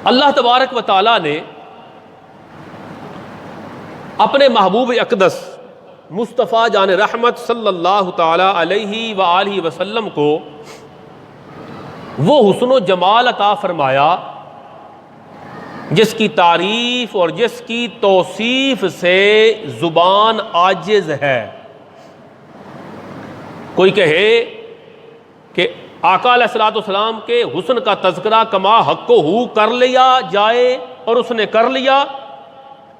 اللہ تبارک و تعالیٰ نے اپنے محبوب اقدس مصطفیٰ جان رحمت صلی اللہ تعالیٰ علیہ وآلہ وسلم کو وہ حسن و جمال عطا فرمایا جس کی تعریف اور جس کی توصیف سے زبان عاجز ہے۔ کوئی کہے کہ آقا علیہ الصلوۃ والسلام کے حسن کا تذکرہ کما حق و ہو کر لیا جائے اور اس نے کر لیا،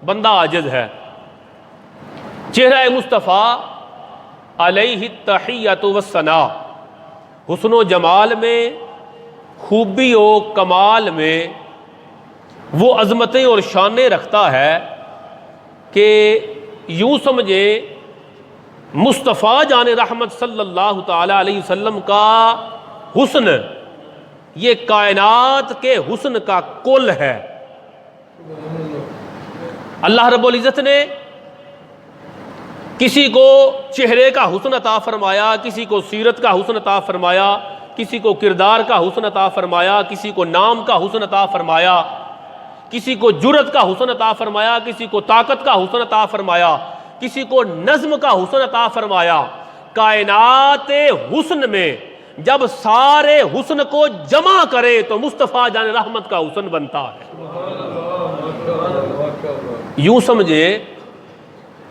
بندہ عاجز ہے۔ چہرہ مصطفیٰ علیہ التحیۃ والثناء حسن و جمال میں، خوبی و کمال میں وہ عظمتیں اور شانیں رکھتا ہے کہ یوں سمجھے مصطفیٰ جان رحمت صلی اللہ تعالیٰ علیہ وسلم کا حسن یہ کائنات کے حسن کا کل ہے۔ اللہ رب العزت نے کسی کو چہرے کا حسن عطا فرمایا، کسی کو سیرت کا حسن عطا فرمایا، کسی کو کردار کا حسن عطا فرمایا، کسی کو نام کا حسن عطا فرمایا، کسی کو جرت کا حسن عطا فرمایا، کسی کو طاقت کا حسن عطا فرمایا، کسی کو نظم کا حسن عطا فرمایا۔ کائنات حسن میں جب سارے حسن کو جمع کرے تو مصطفیٰ جان رحمت کا حسن بنتا ہے۔ یوں سمجھے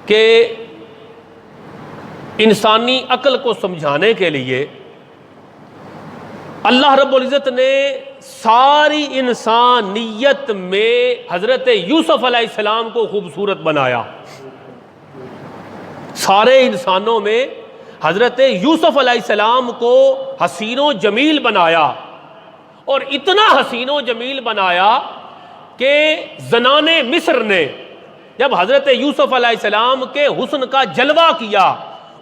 کہ انسانی عقل کو سمجھانے کے لیے اللہ رب العزت نے ساری انسانیت میں حضرت یوسف علیہ السلام کو خوبصورت بنایا۔ سارے انسانوں میں حضرت یوسف علیہ السلام کو حسین و جمیل بنایا، اور اتنا حسین و جمیل بنایا کہ زنان مصر نے جب حضرت یوسف علیہ السلام کے حسن کا جلوہ کیا،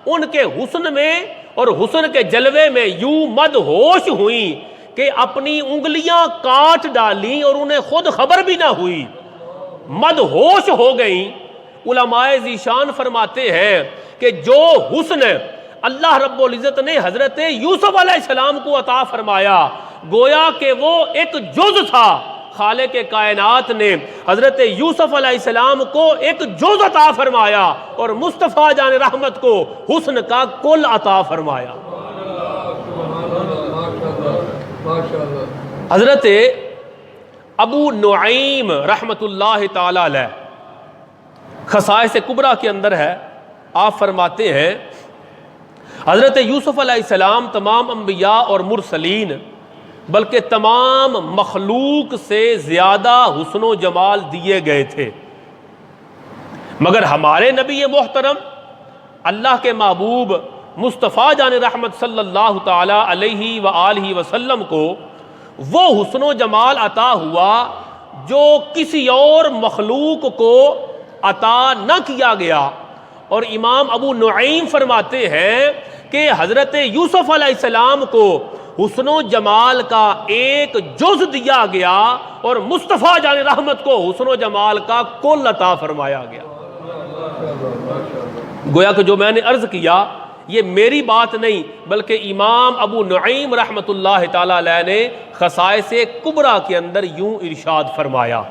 ان کے حسن میں اور حسن کے جلوے میں یوں مدہوش ہوئیں کہ اپنی انگلیاں کاٹ ڈالیں اور انہیں خود خبر بھی نہ ہوئی، مدہوش ہو گئیں۔ علماء ذیشان فرماتے ہیں کہ جو حسن اللہ رب العزت نے حضرت یوسف علیہ السلام کو عطا فرمایا، گویا کہ وہ ایک جز تھا، خالق کائنات نے حضرت یوسف علیہ السلام کو ایک جز عطا فرمایا اور مصطفیٰ جان رحمت کو حسن کا کل عطا فرمایا۔ حضرت ابو نعیم رحمت اللہ تعالی علیہ خصائص کبریٰ کے اندر ہے، آپ فرماتے ہیں حضرت یوسف علیہ السلام تمام انبیاء اور مرسلین بلکہ تمام مخلوق سے زیادہ حسن و جمال دیے گئے تھے، مگر ہمارے نبی محترم اللہ کے محبوب مصطفیٰ جان رحمت صلی اللہ تعالی علیہ وآلہ وسلم کو وہ حسن و جمال عطا ہوا جو کسی اور مخلوق کو عطا نہ کیا گیا۔ اور امام ابو نعیم فرماتے ہیں کہ حضرت یوسف علیہ السلام کو حسن و جمال کا ایک جز دیا گیا اور مصطفیٰ جان رحمت کو حسن و جمال کا کل عطا فرمایا گیا۔ گویا کہ جو میں نے عرض کیا یہ میری بات نہیں بلکہ امام ابو نعیم رحمت اللہ تعالی علیہ نے خصائص کبریٰ کے اندر یوں ارشاد فرمایا۔